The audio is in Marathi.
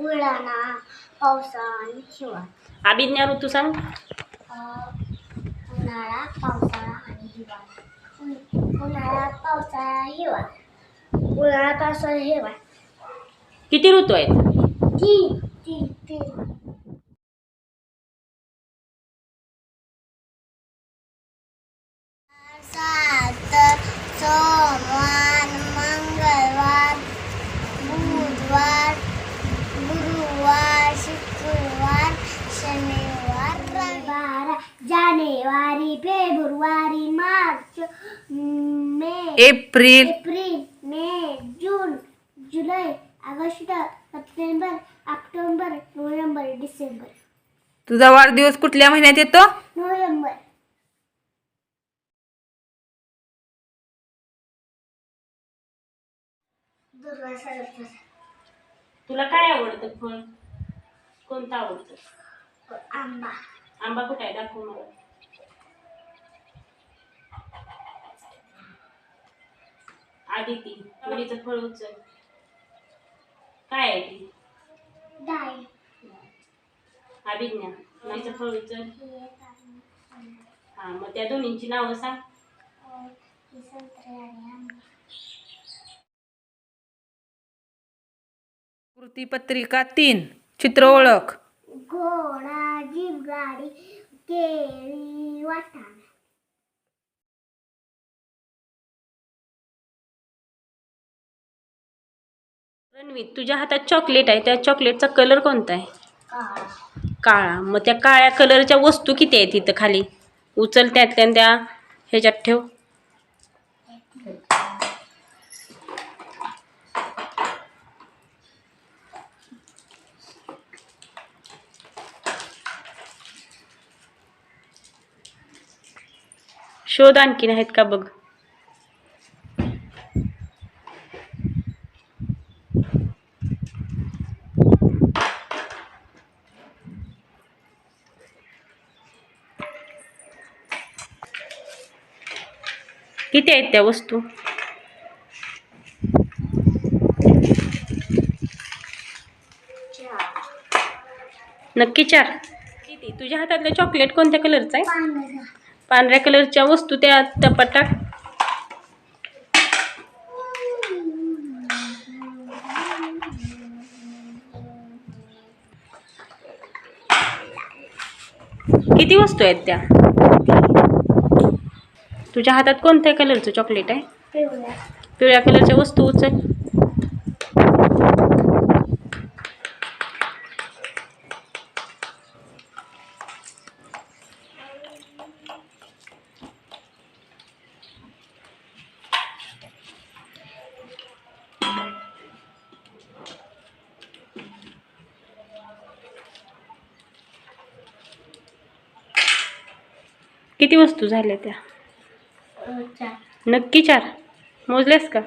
उन्हाळा, पावसाळा आणि हिवाळा. अभिज्ञा ऋतू सांग. उन्हाळा, पावसाळा आणि हिवाळा. उन्हाळा, पावसाळा, हिवाळा. उन्हाळा, पावसाळा, हिवाळा. किती ऋतू आहेत? तीन. सोमवार, मंगळवार, बुधवार, गुरुवार, शुक्रवार, शनिवार, रविवार. जानेवारी, फेब्रुवारी, मार्च, एप्रिल, मे, जून, जुलै, ऑगस्ट, सप्टेंबर, ऑक्टोबर, नोव्हेंबर, डिसेंबर. तुझा वाढदिवस कुठल्या महिन्यात येतो? नोव्हेंबर. तुला काय आवडतं फळ? कोणतं आवडतं? आंबा. आंबा कुठे आहे? दाखव मला. आदिती, आवडीचं फळ उचल. काय आहे ती? डाळ. अभिज्ञा, आवडीचं फळ उचल. हा, मग त्या दोन्हींची नावं सांग. संत्रे आणि आंबा. कृतीपत्रिका 3 चित्र ओळख. घोडा, जीपगाडी, केळी, वाटाणा. रणवीर, तुझ्या हातात चॉकलेट आहे, त्या चॉकलेटचा कलर कोणता आहे? काळा. काळा. मग त्या काळ्या कलरच्या वस्तू किती आहेत इथं खाली? उचल त्यातल्या त्या ह्याच्यात ठेव. शोध आणखीन आहेत का बघ. किती आहेत त्या वस्तू? नक्की 4? किती? तुझ्या हातातलं चॉकलेट कोणत्या कलरचं आहे? पांढरा. पांढऱ्या कलरच्या वस्तू त्या टपात टाक. किती वस्तू आहेत त्या? तुझ्या हातात कोणत्या कलरचं चॉकलेट आहे? पिवळ्या. पिवळ्या कलरच्या वस्तू उचल. किती वस्तू झाल्या त्या? 4. नक्की 4? मोजल्यास का?